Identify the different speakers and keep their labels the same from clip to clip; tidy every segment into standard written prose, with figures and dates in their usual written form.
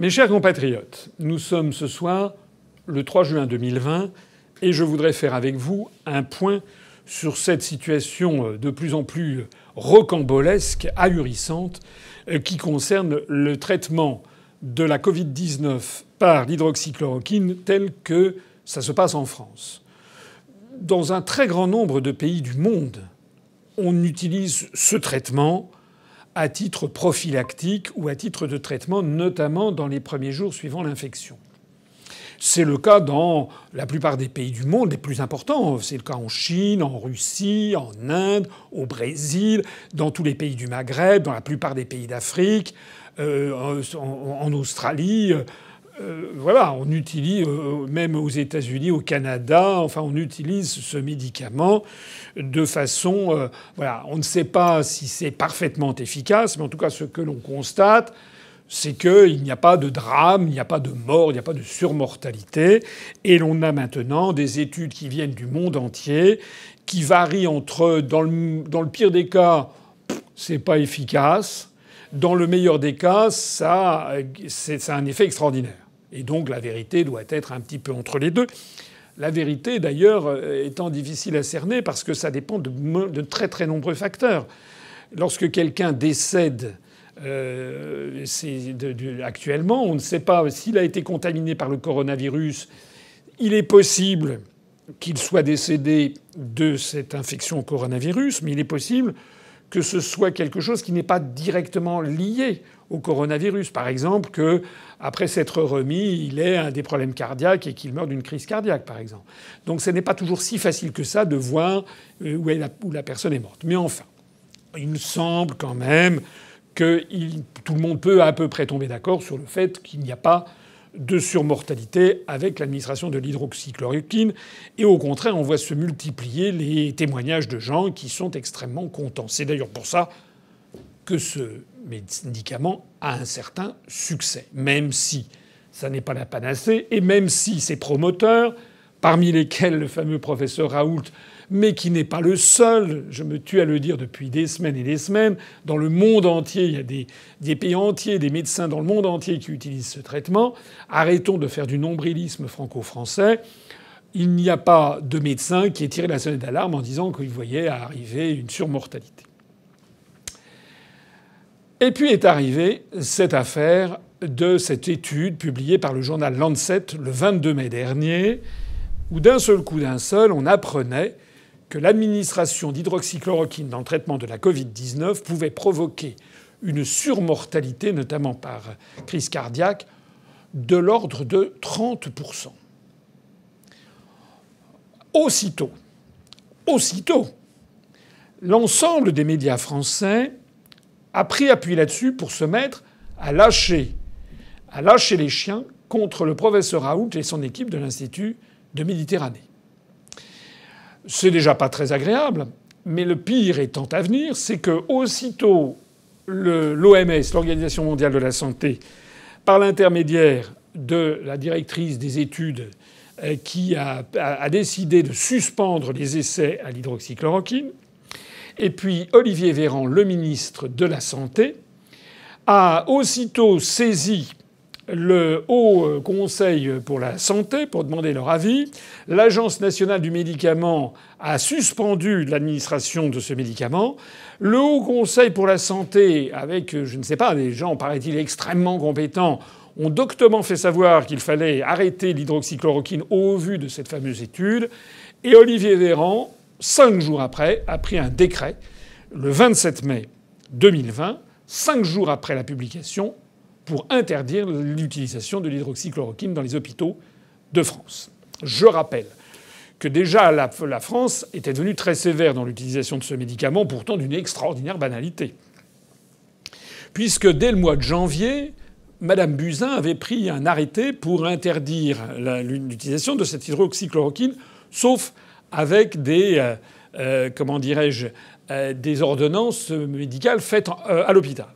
Speaker 1: Mes chers compatriotes, nous sommes ce soir le 3 juin 2020 et je voudrais faire avec vous un point sur cette situation de plus en plus rocambolesque, ahurissante, qui concerne le traitement de la Covid-19 par l'hydroxychloroquine tel que ça se passe en France. Dans un très grand nombre de pays du monde, on utilise ce traitement à titre prophylactique ou à titre de traitement, notamment dans les premiers jours suivant l'infection. C'est le cas dans la plupart des pays du monde les plus importants. C'est le cas en Chine, en Russie, en Inde, au Brésil, dans tous les pays du Maghreb, dans la plupart des pays d'Afrique, en Australie. Voilà, on utilise même aux États-Unis, au Canada, enfin on utilise ce médicament de façon voilà, on ne sait pas si c'est parfaitement efficace, mais en tout cas ce que l'on constate, c'est qu'il n'y a pas de drame, il n'y a pas de mort, il n'y a pas de surmortalité, et l'on a maintenant des études qui viennent du monde entier, qui varient entre dans le pire des cas, c'est pas efficace, dans le meilleur des cas, ça a un effet extraordinaire. Et donc la vérité doit être un petit peu entre les deux. La vérité, d'ailleurs, étant difficile à cerner parce que ça dépend de très très nombreux facteurs. Lorsque quelqu'un décède actuellement, on ne sait pas s'il a été contaminé par le coronavirus. Il est possible qu'il soit décédé de cette infection au coronavirus, mais il est possible que ce soit quelque chose qui n'est pas directement lié au coronavirus. Par exemple, que après s'être remis, il ait des problèmes cardiaques et qu'il meure d'une crise cardiaque, par exemple. Donc ce n'est pas toujours si facile que ça de voir où la personne est morte. Mais enfin, il me semble quand même que tout le monde peut à peu près tomber d'accord sur le fait qu'il n'y a pas de surmortalité avec l'administration de l'hydroxychloroquine. Et au contraire, on voit se multiplier les témoignages de gens qui sont extrêmement contents. C'est d'ailleurs pour ça que ce médicament a un certain succès, même si ça n'est pas la panacée et même si ses promoteurs, parmi lesquels le fameux professeur Raoult, mais qui n'est pas le seul, je me tue à le dire depuis des semaines et des semaines, dans le monde entier, il y a des pays entiers, des médecins dans le monde entier qui utilisent ce traitement. Arrêtons de faire du nombrilisme franco-français. Il n'y a pas de médecin qui ait tiré la sonnette d'alarme en disant qu'il voyait arriver une surmortalité. Et puis est arrivée cette affaire de cette étude publiée par le journal Lancet le 22 mai dernier, où d'un seul coup, on apprenait que l'administration d'hydroxychloroquine dans le traitement de la Covid-19 pouvait provoquer une surmortalité, notamment par crise cardiaque, de l'ordre de 30%. Aussitôt, l'ensemble des médias français a pris appui là-dessus pour se mettre à lâcher les chiens contre le professeur Raoult et son équipe de l'Institut de Méditerranée. C'est déjà pas très agréable, mais le pire étant à venir, c'est que aussitôt l'OMS, l'Organisation mondiale de la santé, par l'intermédiaire de la directrice des études qui a décidé de suspendre les essais à l'hydroxychloroquine, et puis Olivier Véran, le ministre de la Santé, a aussitôt saisi le Haut Conseil pour la santé pour demander leur avis. L'Agence nationale du médicament a suspendu l'administration de ce médicament. Le Haut Conseil pour la santé, avec, je ne sais pas, des gens, paraît-il, extrêmement compétents, ont doctement fait savoir qu'il fallait arrêter l'hydroxychloroquine au vu de cette fameuse étude. Et Olivier Véran, 5 jours après, a pris un décret, le 27 mai 2020, 5 jours après la publication, pour interdire l'utilisation de l'hydroxychloroquine dans les hôpitaux de France. Je rappelle que déjà la France était devenue très sévère dans l'utilisation de ce médicament, pourtant d'une extraordinaire banalité. Puisque dès le mois de janvier, Madame Buzyn avait pris un arrêté pour interdire l'utilisation de cette hydroxychloroquine, sauf avec des ordonnances médicales faites à l'hôpital.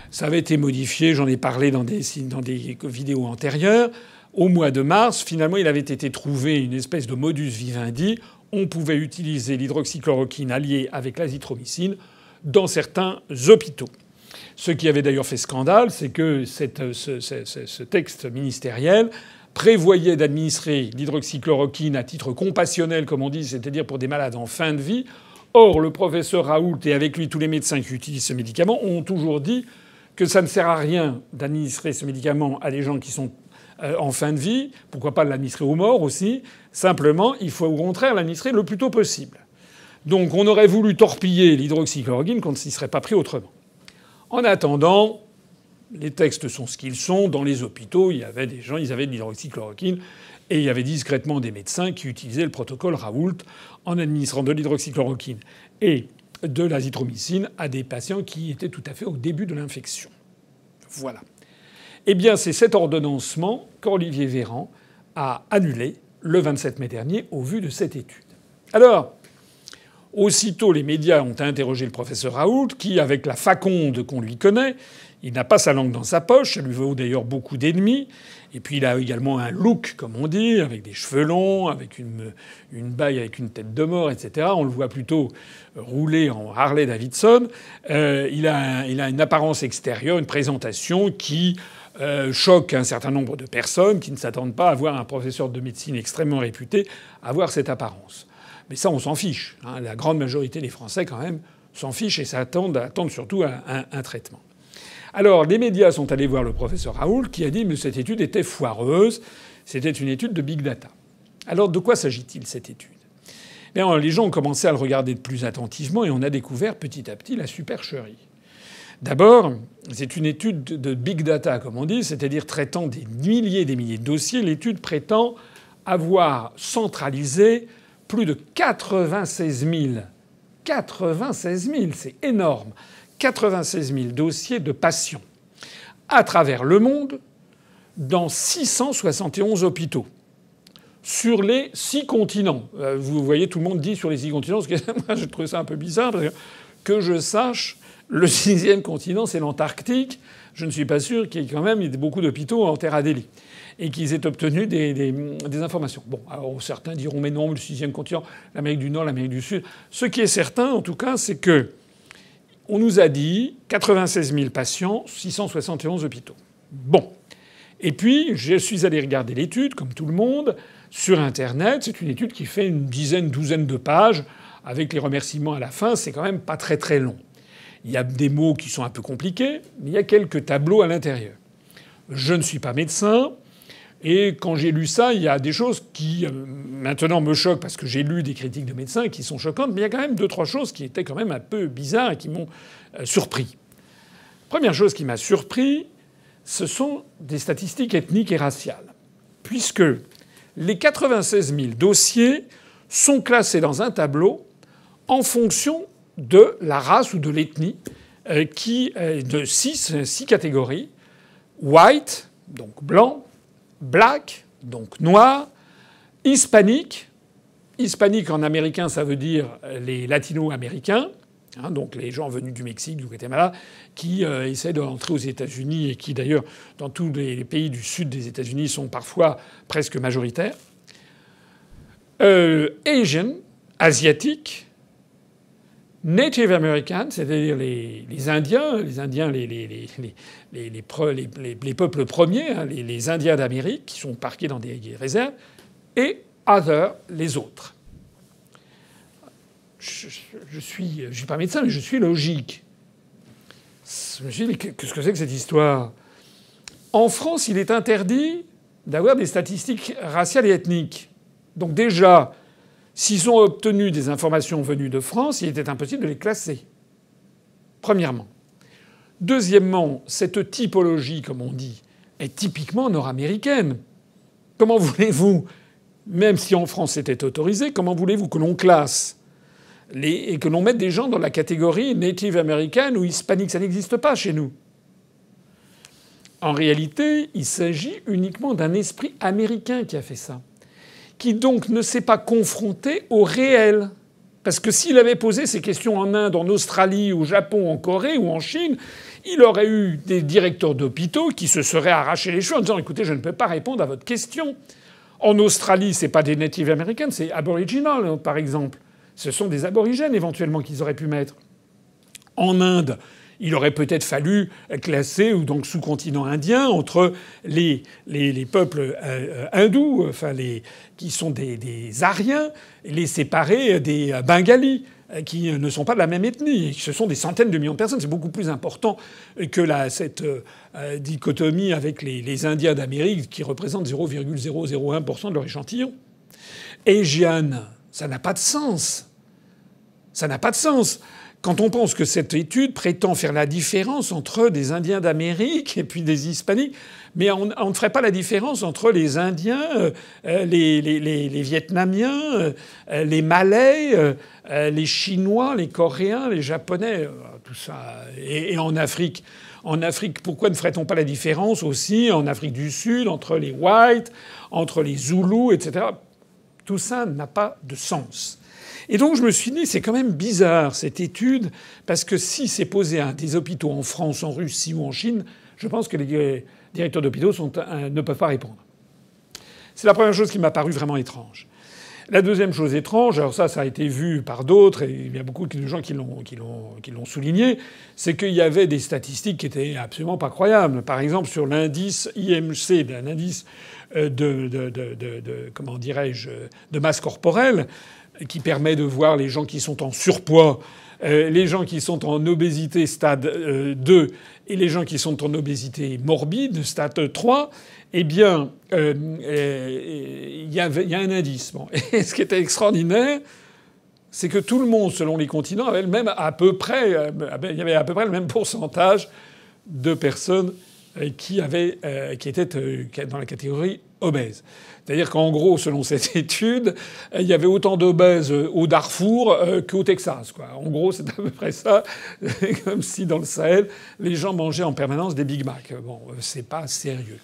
Speaker 1: Ça avait été modifié, j'en ai parlé dans des vidéos antérieures. Au mois de mars, finalement, il avait été trouvé une espèce de modus vivendi. On pouvait utiliser l'hydroxychloroquine alliée avec l'azithromycine dans certains hôpitaux. Ce qui avait d'ailleurs fait scandale, c'est que ce texte ministériel prévoyait d'administrer l'hydroxychloroquine à titre compassionnel, comme on dit, c'est-à-dire pour des malades en fin de vie. Or, le professeur Raoult et avec lui tous les médecins qui utilisent ce médicament ont toujours dit que ça ne sert à rien d'administrer ce médicament à des gens qui sont en fin de vie. Pourquoi pas l'administrer aux morts aussi? Simplement, il faut au contraire l'administrer le plus tôt possible. Donc on aurait voulu torpiller l'hydroxychloroquine qu'on ne s'y serait pas pris autrement. En attendant, les textes sont ce qu'ils sont. Dans les hôpitaux, il y avait des gens, ils avaient de l'hydroxychloroquine et il y avait discrètement des médecins qui utilisaient le protocole Raoult en administrant de l'hydroxychloroquine et de l'azithromycine à des patients qui étaient tout à fait au début de l'infection. Voilà. Eh bien, c'est cet ordonnancement qu'Olivier Véran a annulé le 27 mai dernier au vu de cette étude. Alors, aussitôt, les médias ont interrogé le professeur Raoult, qui, avec la faconde qu'on lui connaît, il n'a pas sa langue dans sa poche, ça lui vaut d'ailleurs beaucoup d'ennemis. Et puis il a également un look, comme on dit, avec des cheveux longs, avec une bague avec une tête de mort, etc. On le voit plutôt rouler en Harley Davidson. Il a une apparence extérieure, une présentation qui choque un certain nombre de personnes qui ne s'attendent pas à voir un professeur de médecine extrêmement réputé avoir cette apparence. Mais ça, on s'en fiche. Hein. La grande majorité des Français, quand même, s'en fichent et attendent surtout un traitement. Alors, les médias sont allés voir le professeur Raoult qui a dit que cette étude était foireuse. C'était une étude de big data. Alors, de quoi s'agit-il, cette étude? Bien, les gens ont commencé à le regarder de plus attentivement et on a découvert petit à petit la supercherie. D'abord, c'est une étude de big data, comme on dit, c'est-à-dire traitant des milliers et des milliers de dossiers. L'étude prétend avoir centralisé plus de 96 000. 96 000, c'est énorme. 96 000 dossiers de patients à travers le monde dans 671 hôpitaux sur les 6 continents. Vous voyez, tout le monde dit sur les 6 continents, parce que moi je trouve ça un peu bizarre, parce que je sache, le 6e continent, c'est l'Antarctique. Je ne suis pas sûr qu'il y ait quand même beaucoup d'hôpitaux en Terre Adélie et qu'ils aient obtenu des informations. Bon, alors certains diront mais non, le 6e continent, l'Amérique du Nord, l'Amérique du Sud. Ce qui est certain, en tout cas, c'est que on nous a dit 96 000 patients, 671 hôpitaux. Bon. Et puis, je suis allé regarder l'étude, comme tout le monde, sur Internet. C'est une étude qui fait une douzaine de pages, avec les remerciements à la fin. C'est quand même pas très très long. Il y a des mots qui sont un peu compliqués, mais il y a quelques tableaux à l'intérieur. Je ne suis pas médecin. Et quand j'ai lu ça, il y a des choses qui maintenant me choquent parce que j'ai lu des critiques de médecins qui sont choquantes, mais il y a quand même 2-3 choses qui étaient quand même un peu bizarres et qui m'ont surpris. Première chose qui m'a surpris, ce sont des statistiques ethniques et raciales, puisque les 96 000 dossiers sont classés dans un tableau en fonction de la race ou de l'ethnie, de 6 catégories: white, donc blanc, black, donc noir, hispanique. Hispanique en américain, ça veut dire les latino-américains, hein, donc les gens venus du Mexique, du Guatemala, qui essaient d'entrer aux États-Unis et qui, d'ailleurs, dans tous les pays du sud des États-Unis, sont parfois presque majoritaires. Asian, asiatique. Native American, c'est-à-dire les Indiens, les peuples premiers, hein, les Indiens d'Amérique, qui sont parqués dans des réserves, et other, les autres. Je suis pas médecin, mais je suis logique. Je me suis dit, mais qu'est-ce que c'est que cette histoire? En France, il est interdit d'avoir des statistiques raciales et ethniques. Donc déjà, s'ils ont obtenu des informations venues de France, il était impossible de les classer. Premièrement. Deuxièmement, cette typologie, comme on dit, est typiquement nord-américaine. Comment voulez-vous, même si en France c'était autorisé, comment voulez-vous que l'on classe et que l'on mette des gens dans la catégorie Native American ou hispanique? Ça n'existe pas chez nous. En réalité, il s'agit uniquement d'un esprit américain qui a fait ça, qui donc ne s'est pas confronté au réel. Parce que s'il avait posé ces questions en Inde, en Australie, au Japon, en Corée ou en Chine, il aurait eu des directeurs d'hôpitaux qui se seraient arrachés les cheveux en disant « Écoutez, je ne peux pas répondre à votre question. » En Australie, c'est pas des Native Americans, c'est Aboriginal, par exemple. Ce sont des aborigènes, éventuellement, qu'ils auraient pu mettre. En Inde, Il aurait peut-être fallu classer, ou donc sous-continent indien, entre les peuples hindous, enfin qui sont des Aryens, les séparer des Bengalis, qui ne sont pas de la même ethnie. Ce sont des centaines de millions de personnes. C'est beaucoup plus important que cette dichotomie avec les Indiens d'Amérique, qui représentent 0,001% de leur échantillon. Asian, ça n'a pas de sens. Ça n'a pas de sens. Quand on pense que cette étude prétend faire la différence entre des Indiens d'Amérique et puis des Hispaniques, mais on ne ferait pas la différence entre les Indiens, les Vietnamiens, les Malais, les Chinois, les Coréens, les Japonais, tout ça. Et en Afrique, pourquoi ne ferait-on pas la différence aussi en Afrique du Sud entre les Whites, entre les Zoulous, etc. Tout ça n'a pas de sens. Et donc je me suis dit, c'est quand même bizarre cette étude, parce que si c'est posé à des hôpitaux en France, en Russie ou en Chine, je pense que les directeurs d'hôpitaux ne peuvent pas répondre. C'est la première chose qui m'a paru vraiment étrange. La deuxième chose étrange, alors ça a été vu par d'autres, et il y a beaucoup de gens qui l'ont souligné, c'est qu'il y avait des statistiques qui étaient absolument pas croyables. Par exemple, sur l'indice IMC, l'indice comment dirais-je, de masse corporelle, qui permet de voir les gens qui sont en surpoids, les gens qui sont en obésité stade 2 et les gens qui sont en obésité morbide stade 3, eh bien, il y a un indice. Bon. Et ce qui était extraordinaire, c'est que tout le monde, selon les continents, avait le même il y avait à peu près le même pourcentage de personnes qui étaient dans la catégorie obèse. C'est-à-dire qu'en gros, selon cette étude, il y avait autant d'obèses au Darfour qu'au Texas, quoi. En gros, c'est à peu près ça. Comme si dans le Sahel, les gens mangeaient en permanence des Big Mac. Bon, c'est pas sérieux.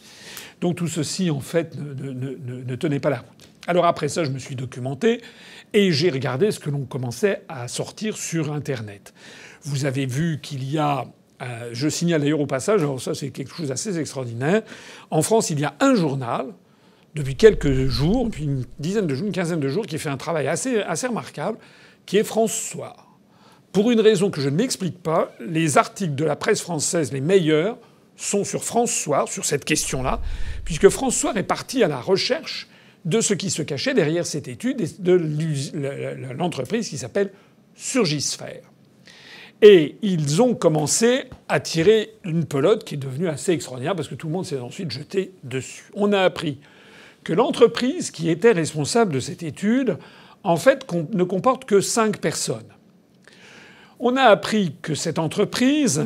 Speaker 1: Donc tout ceci, en fait, ne tenait pas la route. Alors après ça, je me suis documenté et j'ai regardé ce que l'on commençait à sortir sur Internet. Vous avez vu qu'il y a... je signale d'ailleurs au passage, alors ça c'est quelque chose d'assez extraordinaire. En France, il y a un journal, depuis quelques jours, depuis une dizaine de jours, une quinzaine de jours, qui fait un travail assez remarquable, qui est France Soir. Pour une raison que je ne m'explique pas, les articles de la presse française les meilleurs sont sur France Soir, sur cette question-là, puisque France Soir est parti à la recherche de ce qui se cachait derrière cette étude et de l'entreprise qui s'appelle Surgisphère. Et ils ont commencé à tirer une pelote qui est devenue assez extraordinaire parce que tout le monde s'est ensuite jeté dessus. On a appris que l'entreprise qui était responsable de cette étude, en fait, ne comporte que 5 personnes. On a appris que cette entreprise,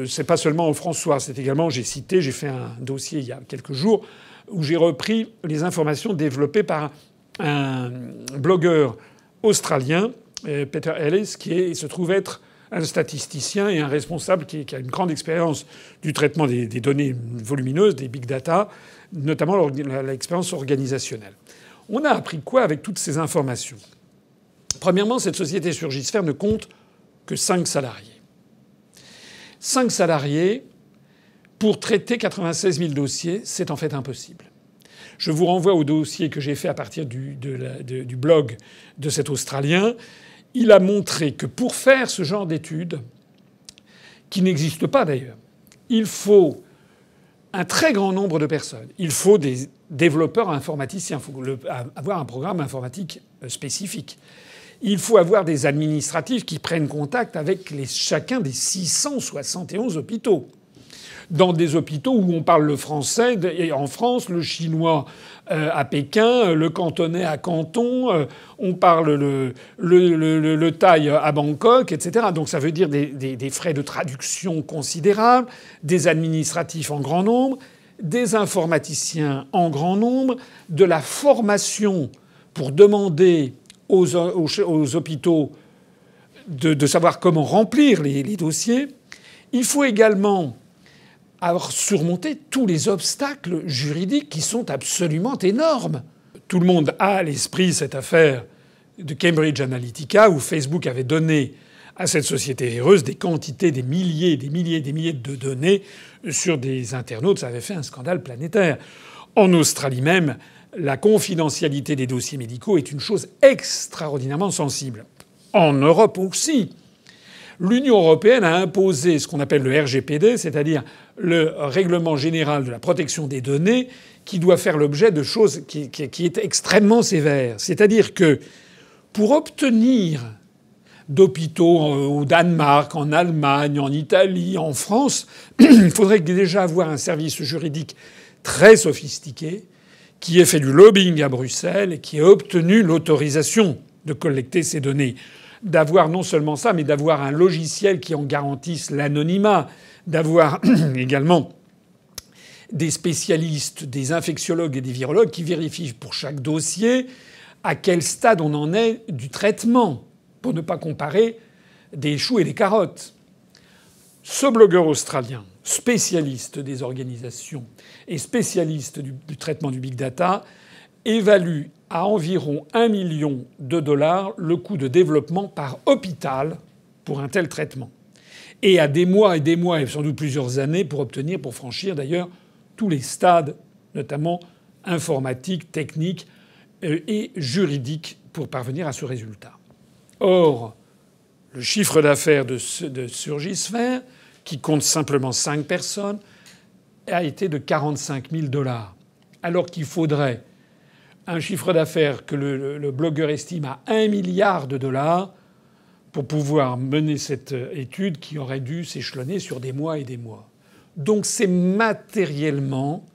Speaker 1: c'est pas seulement France Soir, c'est également, j'ai fait un dossier il y a quelques jours où j'ai repris les informations développées par un blogueur australien, Peter Ellis, qui se trouve être un statisticien et un responsable qui a une grande expérience du traitement des données volumineuses, des big data, notamment l'expérience organisationnelle. On a appris quoi avec toutes ces informations? Premièrement, cette société Surgisphère ne compte que 5 salariés. 5 salariés pour traiter 96 000 dossiers, c'est en fait impossible. Je vous renvoie au dossier que j'ai fait à partir du blog de cet Australien. Il a montré que pour faire ce genre d'études, qui n'existe pas d'ailleurs, il faut un très grand nombre de personnes. Il faut des développeurs informaticiens. Il faut avoir un programme informatique spécifique. Il faut avoir des administratifs qui prennent contact avec chacun des 671 hôpitaux. Dans des hôpitaux où on parle le français en France, le chinois à Pékin, le cantonais à Canton, on parle le thaï à Bangkok, etc. Donc ça veut dire des frais de traduction considérables, des administratifs en grand nombre, des informaticiens en grand nombre, de la formation pour demander aux hôpitaux de savoir comment remplir les dossiers. Il faut également avoir surmonté tous les obstacles juridiques qui sont absolument énormes. Tout le monde a à l'esprit cette affaire de Cambridge Analytica où Facebook avait donné à cette société heureuse des quantités, des milliers de données sur des internautes. Ça avait fait un scandale planétaire. En Australie même, la confidentialité des dossiers médicaux est une chose extraordinairement sensible. En Europe aussi. l'Union européenne a imposé ce qu'on appelle le RGPD, c'est-à-dire le Règlement général de la protection des données, qui doit faire l'objet de choses qui est extrêmement sévère. C'est-à-dire que pour obtenir d'hôpitaux au Danemark, en Allemagne, en Italie, en France, il faudrait déjà avoir un service juridique très sophistiqué qui ait fait du lobbying à Bruxelles et qui ait obtenu l'autorisation de collecter ces données. D'avoir non seulement ça, mais d'avoir un logiciel qui en garantisse l'anonymat, d'avoir également des spécialistes, des infectiologues et des virologues qui vérifient pour chaque dossier à quel stade on en est du traitement, pour ne pas comparer des choux et des carottes. Ce blogueur australien, spécialiste des organisations et spécialiste du traitement du big data, évalue à environ 1 million de dollars le coût de développement par hôpital pour un tel traitement. Et à des mois et sans doute plusieurs années pour franchir d'ailleurs tous les stades, notamment informatiques, techniques et juridiques, pour parvenir à ce résultat. Or, le chiffre d'affaires de Surgisphère, qui compte simplement 5 personnes, a été de 45 000 $, alors qu'il faudrait un chiffre d'affaires que le blogueur estime à 1 milliard de dollars pour pouvoir mener cette étude qui aurait dû s'échelonner sur des mois et des mois. Donc c'est matériellement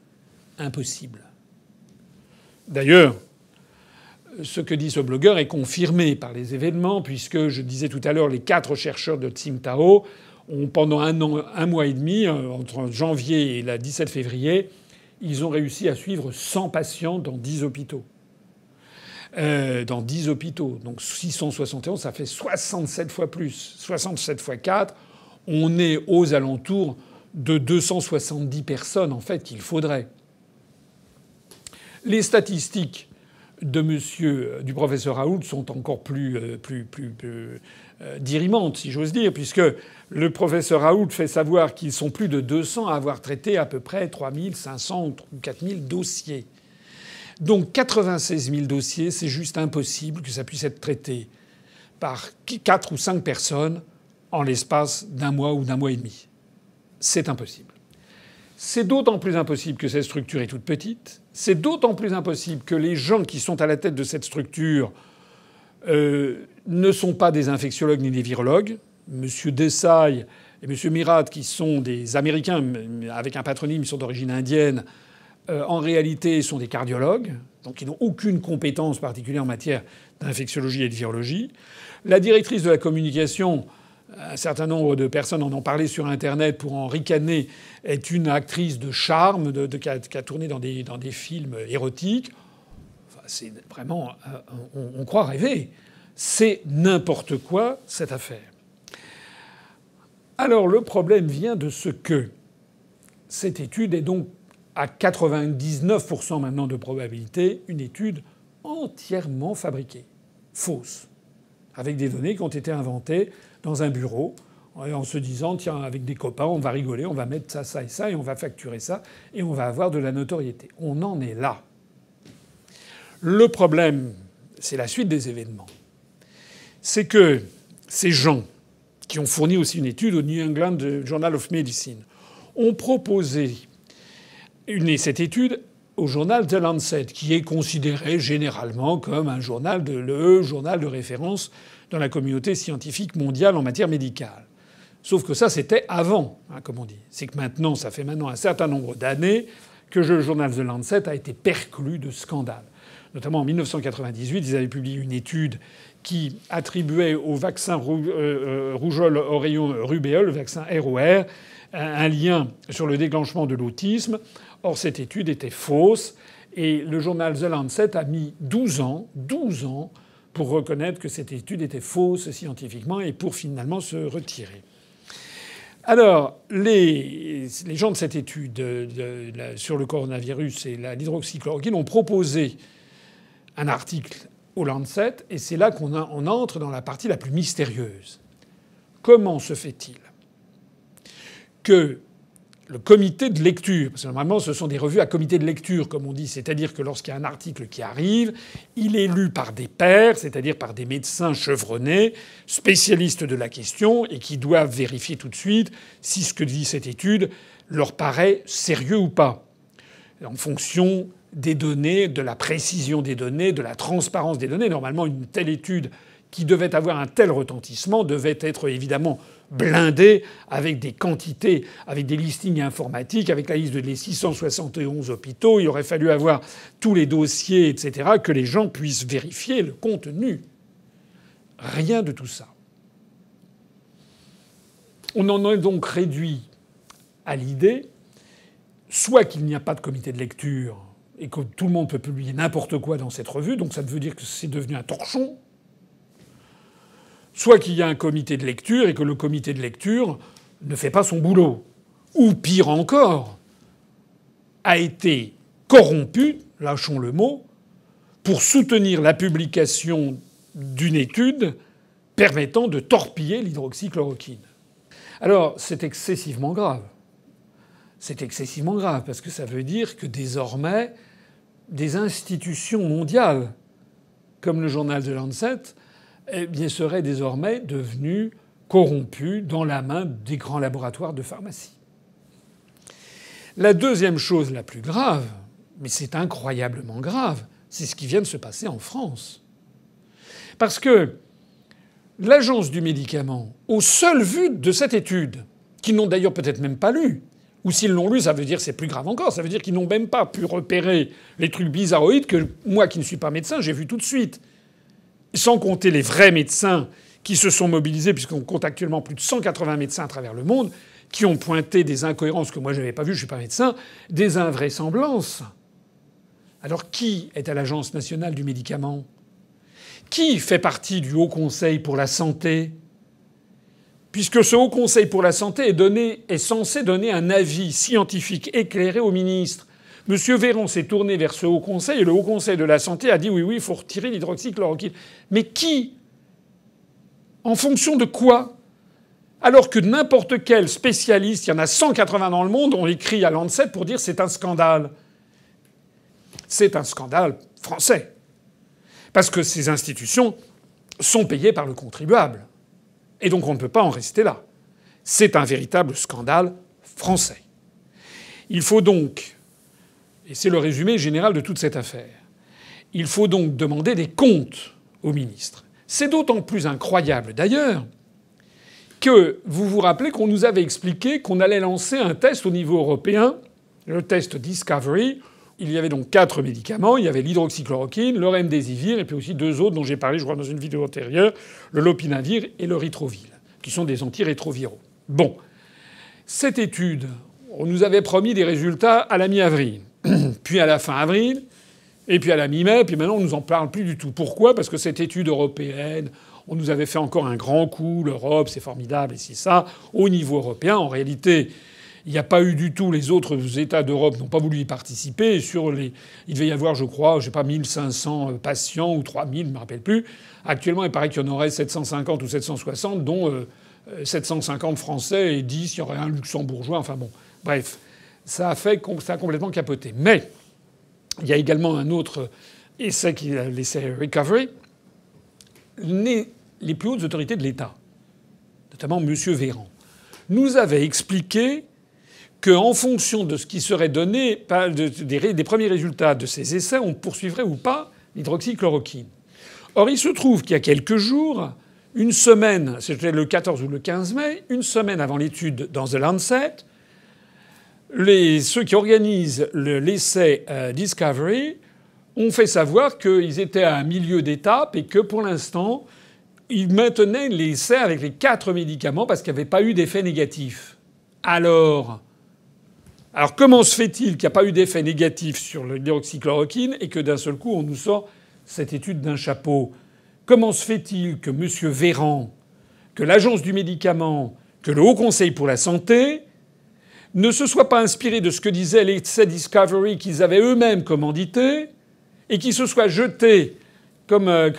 Speaker 1: impossible. D'ailleurs, ce que dit ce blogueur est confirmé par les événements, puisque je disais tout à l'heure, les 4 chercheurs de Tsingtao ont, pendant un mois et demi, entre janvier et le 17 février, ils ont réussi à suivre 100 patients dans 10 hôpitaux. Dans 10 hôpitaux. Donc 671, ça fait 67 fois plus. 67 fois 4, on est aux alentours de 270 personnes, en fait, qu'il faudrait. Les statistiques du professeur Raoult sont encore plus dirimantes, si j'ose dire, puisque le professeur Raoult fait savoir qu'ils sont plus de 200 à avoir traité à peu près 3 500 ou 4 000 dossiers. Donc 96 000 dossiers, c'est juste impossible que ça puisse être traité par 4 ou 5 personnes en l'espace d'un mois ou d'un mois et demi. C'est impossible. C'est d'autant plus impossible que cette structure est toute petite. C'est d'autant plus impossible que les gens qui sont à la tête de cette structure ne sont pas des infectiologues ni des virologues. M. Desai et M. Mirat, qui sont des Américains avec un patronyme, ils sont d'origine indienne, en réalité sont des cardiologues, donc ils n'ont aucune compétence particulière en matière d'infectiologie et de virologie. La directrice de la communication, un certain nombre de personnes en ont parlé sur Internet pour en ricaner, est une actrice de charme qui a tourné dans des films érotiques. Enfin, c'est vraiment... on croit rêver. C'est n'importe quoi, cette affaire. Alors le problème vient de ce que cette étude est donc à 99% maintenant de probabilité une étude entièrement fabriquée, fausse, avec des données qui ont été inventées dans un bureau en se disant tiens, avec des copains on va rigoler, on va mettre ça, ça et ça et on va facturer ça et on va avoir de la notoriété. On en est là. Le problème, c'est la suite des événements. C'est que ces gens qui ont fourni aussi une étude au New England Journal of Medicine ont proposé cette étude au journal The Lancet, qui est considéré généralement comme un journal le journal de référence dans la communauté scientifique mondiale en matière médicale. Sauf que ça, c'était avant, comme on dit. C'est que maintenant, ça fait maintenant un certain nombre d'années que le journal The Lancet a été perclus de scandales. Notamment en 1998, ils avaient publié une étude qui attribuait au vaccin rougeole oreillon rubéole, le vaccin ROR, un lien sur le déclenchement de l'autisme. Or, cette étude était fausse et le journal The Lancet a mis 12 ans pour reconnaître que cette étude était fausse scientifiquement et pour finalement se retirer. Alors, les gens de cette étude sur le coronavirus et l'hydroxychloroquine ont proposé un article au Lancet et c'est là qu'on entre dans la partie la plus mystérieuse. Comment se fait-il que le comité de lecture. Parce que normalement, ce sont des revues à comité de lecture, comme on dit. C'est-à-dire que lorsqu'il y a un article qui arrive, il est lu par des pairs, c'est-à-dire par des médecins chevronnés, spécialistes de la question, et qui doivent vérifier tout de suite si ce que dit cette étude leur paraît sérieux ou pas. En fonction des données, de la précision des données, de la transparence des données. Normalement, une telle étude qui devait avoir un tel retentissement devait être évidemment blindée avec des quantités, avec des listings informatiques, avec la liste des 671 hôpitaux. Il aurait fallu avoir tous les dossiers, etc., que les gens puissent vérifier le contenu. Rien de tout ça. On en est donc réduit à l'idée soit qu'il n'y a pas de comité de lecture et que tout le monde peut publier n'importe quoi dans cette revue, donc ça veut dire que c'est devenu un torchon, soit qu'il y a un comité de lecture et que le comité de lecture ne fait pas son boulot. Ou pire encore, a été corrompu, lâchons le mot, pour soutenir la publication d'une étude permettant de torpiller l'hydroxychloroquine. Alors, c'est excessivement grave. C'est excessivement grave parce que ça veut dire que désormais, des institutions mondiales, comme le journal The Lancet, eh bien, seraient désormais devenues corrompues dans la main des grands laboratoires de pharmacie. La deuxième chose la plus grave, mais c'est incroyablement grave, c'est ce qui vient de se passer en France. Parce que l'Agence du médicament, aux seules vues de cette étude, qu'ils n'ont d'ailleurs peut-être même pas lue, ou s'ils l'ont lu, ça veut dire que c'est plus grave encore, ça veut dire qu'ils n'ont même pas pu repérer les trucs bizarroïdes que moi, qui ne suis pas médecin, j'ai vu tout de suite. Sans compter les vrais médecins qui se sont mobilisés, puisqu'on compte actuellement plus de 180 médecins à travers le monde, qui ont pointé des incohérences que moi je n'avais pas vues, je suis pas médecin, des invraisemblances. Alors qui est à l'Agence nationale du médicament ? Qui fait partie du Haut Conseil pour la santé ? Puisque ce Haut Conseil pour la santé est censé donner un avis scientifique éclairé au ministre. M. Véran s'est tourné vers ce Haut Conseil et le Haut Conseil de la santé a dit oui, il faut retirer l'hydroxychloroquine. Mais qui ? En fonction de quoi ? Alors que n'importe quel spécialiste, il y en a 180 dans le monde, ont écrit à Lancet pour dire c'est un scandale. C'est un scandale français. Parce que ces institutions sont payées par le contribuable. Et donc on ne peut pas en rester là. C'est un véritable scandale français. Il faut donc, et c'est le résumé général de toute cette affaire, il faut donc demander des comptes au ministre. C'est d'autant plus incroyable d'ailleurs que vous vous rappelez qu'on nous avait expliqué qu'on allait lancer un test au niveau européen, le test Discovery. Il y avait donc 4 médicaments. Il y avait l'hydroxychloroquine, le remdesivir et puis aussi 2 autres dont j'ai parlé, je crois, dans une vidéo antérieure, le lopinavir et le ritrovil, qui sont des antirétroviraux. Bon. Cette étude, on nous avait promis des résultats à la mi-avril, puis à la fin avril, et puis à la mi-mai, puis maintenant on nous en parle plus du tout. Pourquoi ? Parce que cette étude européenne, on nous avait fait encore un grand coup, l'Europe, c'est formidable, et c'est ça. Au niveau européen, en réalité, il n'y a pas eu du tout, les autres États d'Europe n'ont pas voulu y participer. Il devait y avoir, je crois, 1500 patients ou 3000, je ne me rappelle plus. Actuellement, il paraît qu'il y en aurait 750 ou 760, dont 750 Français et 10, il y aurait un Luxembourgeois. Enfin bon, bref, ça a complètement capoté. Mais il y a également un autre essai qui est l'essai Recovery. Les plus hautes autorités de l'État, notamment M. Véran, nous avaient expliqué qu'en fonction de ce qui serait donné, des premiers résultats de ces essais, on poursuivrait ou pas l'hydroxychloroquine. Or, il se trouve qu'il y a quelques jours, une semaine, c'était le 14 ou le 15 mai, une semaine avant l'étude dans The Lancet, ceux qui organisent l'essai Discovery ont fait savoir qu'ils étaient à un milieu d'étape et que pour l'instant, ils maintenaient l'essai avec les 4 médicaments parce qu'il n'y avait pas eu d'effet négatif. Alors comment se fait-il qu'il n'y a pas eu d'effet négatif sur l'hydroxychloroquine et que d'un seul coup on nous sort cette étude d'un chapeau ? Comment se fait-il que M. Véran, que l'Agence du médicament, que le Haut Conseil pour la santé ne se soient pas inspirés de ce que disait l'essai Discovery qu'ils avaient eux-mêmes commandité et qui se soient jetés comme un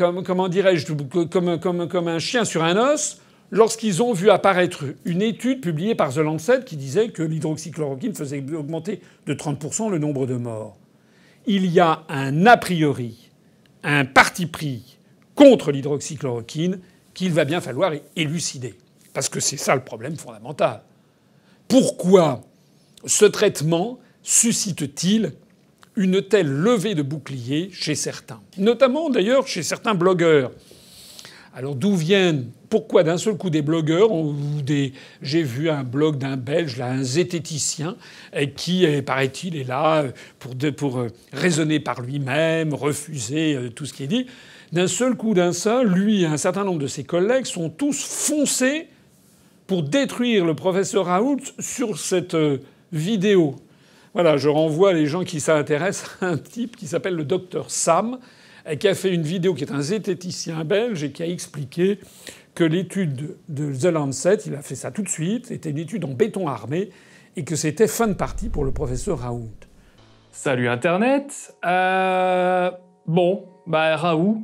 Speaker 1: chien sur un os lorsqu'ils ont vu apparaître une étude publiée par The Lancet qui disait que l'hydroxychloroquine faisait augmenter de 30% le nombre de morts. Il y a un a priori, un parti pris contre l'hydroxychloroquine qu'il va bien falloir élucider. Parce que c'est ça le problème fondamental. Pourquoi ce traitement suscite-t-il une telle levée de boucliers chez certains, notamment d'ailleurs chez certains blogueurs? Alors d'où viennent, pourquoi d'un seul coup des blogueurs J'ai vu un blog d'un Belge, là, un zététicien, qui, paraît-il, est là pour raisonner par lui-même, refuser tout ce qui est dit. D'un seul coup, lui et un certain nombre de ses collègues sont tous foncés pour détruire le professeur Raoult sur cette vidéo. Voilà, je renvoie les gens qui s'intéressent à un type qui s'appelle le docteur Sam, et qui a fait une vidéo, qui est un zététicien belge, et qui a expliqué que l'étude de The Lancet, il a fait ça tout de suite, était une étude en béton armé, et que c'était fin de partie pour le professeur Raoult.
Speaker 2: Salut Internet. Raoult,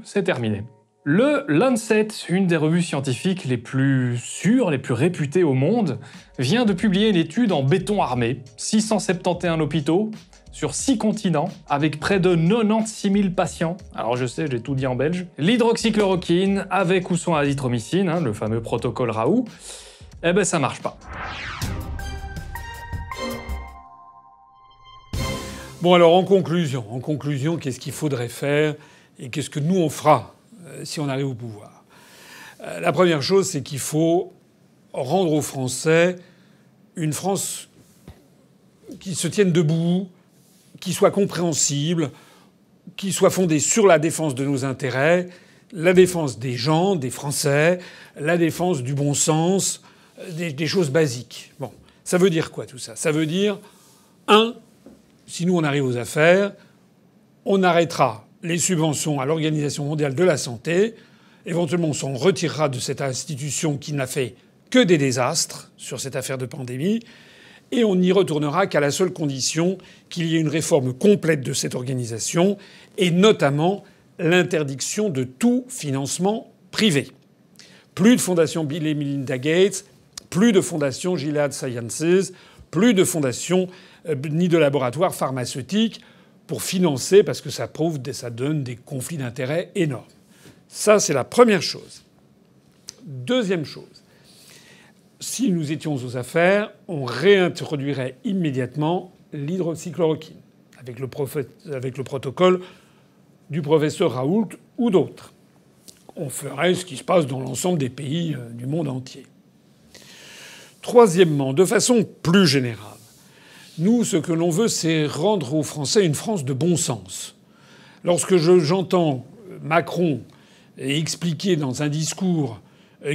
Speaker 2: c'est terminé. Le Lancet, une des revues scientifiques les plus sûres, les plus réputées au monde, vient de publier une étude en béton armé, 671 hôpitaux, sur 6 continents, avec près de 96 000 patients. Alors je sais, j'ai tout dit en belge. L'hydroxychloroquine, avec ou sans azithromycine, le fameux protocole Raoult, ça marche pas.
Speaker 1: Bon alors en conclusion, qu'est-ce qu'il faudrait faire et qu'est-ce que nous on fera si on arrive au pouvoir? La première chose, c'est qu'il faut rendre aux Français une France qui se tienne debout, qui soit compréhensible, qui soit fondée sur la défense de nos intérêts, la défense des gens, des Français, la défense du bon sens, des choses basiques. Bon, ça veut dire quoi tout ça? Ça veut dire, si nous on arrive aux affaires, on arrêtera les subventions à l'Organisation mondiale de la santé. Éventuellement, on s'en retirera de cette institution qui n'a fait que des désastres sur cette affaire de pandémie. Et on n'y retournera qu'à la seule condition qu'il y ait une réforme complète de cette organisation, et notamment l'interdiction de tout financement privé. Plus de fondation Bill et Melinda Gates, plus de fondation Gilead Sciences, plus de fondation ni de laboratoires pharmaceutiques pour financer, parce que ça donne des conflits d'intérêts énormes. Ça, c'est la première chose. Deuxième chose. Si nous étions aux affaires, on réintroduirait immédiatement l'hydroxychloroquine, avec le protocole du professeur Raoult ou d'autres. On ferait ce qui se passe dans l'ensemble des pays du monde entier. Troisièmement, de façon plus générale, nous, ce que l'on veut, c'est rendre aux Français une France de bon sens. Lorsque j'entends Macron expliquer dans un discours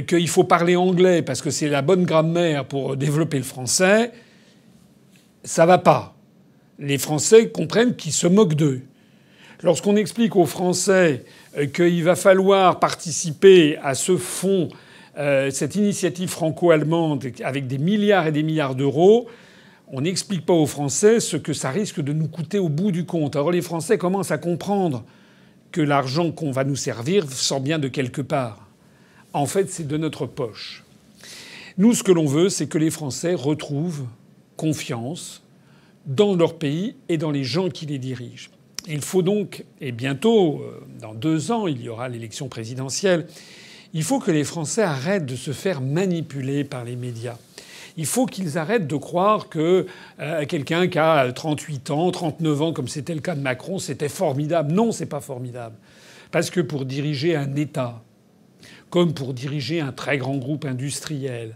Speaker 1: qu'il faut parler anglais parce que c'est la bonne grammaire pour développer le français, ça va pas. Les Français comprennent qu'il se moque d'eux. Lorsqu'on explique aux Français qu'il va falloir participer à ce fonds, cette initiative franco-allemande avec des milliards et des milliards d'euros, on n'explique pas aux Français ce que ça risque de nous coûter au bout du compte. Alors les Français commencent à comprendre que l'argent qu'on va nous servir sort bien de quelque part. En fait, c'est de notre poche. Nous, ce que l'on veut, c'est que les Français retrouvent confiance dans leur pays et dans les gens qui les dirigent. Il faut donc, et bientôt, dans 2 ans, il y aura l'élection présidentielle, il faut que les Français arrêtent de se faire manipuler par les médias. Il faut qu'ils arrêtent de croire que quelqu'un qui a 38 ans, 39 ans, comme c'était le cas de Macron, c'était formidable. Non, c'est pas formidable. Parce que pour diriger un État, comme pour diriger un très grand groupe industriel,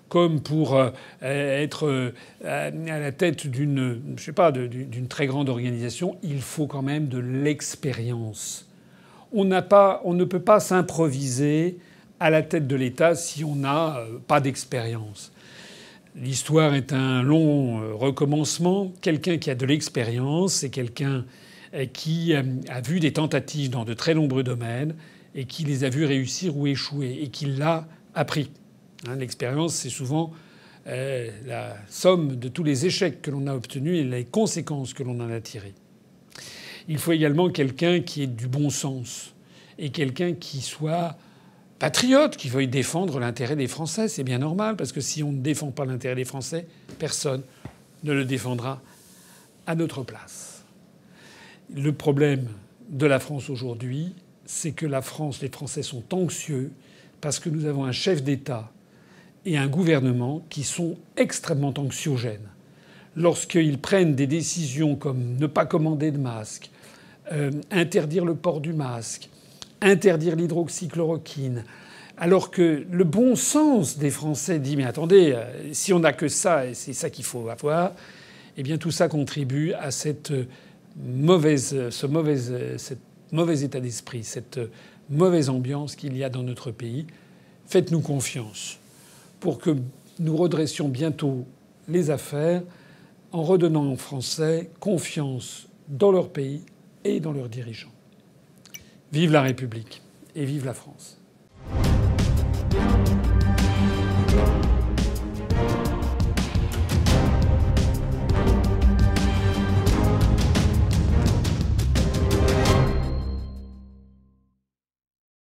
Speaker 1: comme pour être à la tête d'une très grande organisation, il faut quand même de l'expérience. On ne peut pas s'improviser à la tête de l'État si on n'a pas d'expérience. L'histoire est un long recommencement. Quelqu'un qui a de l'expérience, c'est quelqu'un qui a vu des tentatives dans de très nombreux domaines et qui les a vues réussir ou échouer et qui l'a appris. L'expérience, c'est souvent la somme de tous les échecs que l'on a obtenus et les conséquences que l'on en a tirées. Il faut également quelqu'un qui ait du bon sens et quelqu'un qui soit patriotes qui veuillent défendre l'intérêt des Français. C'est bien normal, parce que si on ne défend pas l'intérêt des Français, personne ne le défendra à notre place. Le problème de la France aujourd'hui, c'est que les Français sont anxieux parce que nous avons un chef d'État et un gouvernement qui sont extrêmement anxiogènes. Lorsqu'ils prennent des décisions comme ne pas commander de masque, interdire le port du masque, interdire l'hydroxychloroquine, alors que le bon sens des Français dit mais attendez, si on n'a que ça et c'est ça qu'il faut avoir, eh bien tout ça contribue à ce mauvais état d'esprit, cette mauvaise ambiance qu'il y a dans notre pays. Faites-nous confiance pour que nous redressions bientôt les affaires en redonnant aux Français confiance dans leur pays et dans leurs dirigeants. Vive la République et vive la France.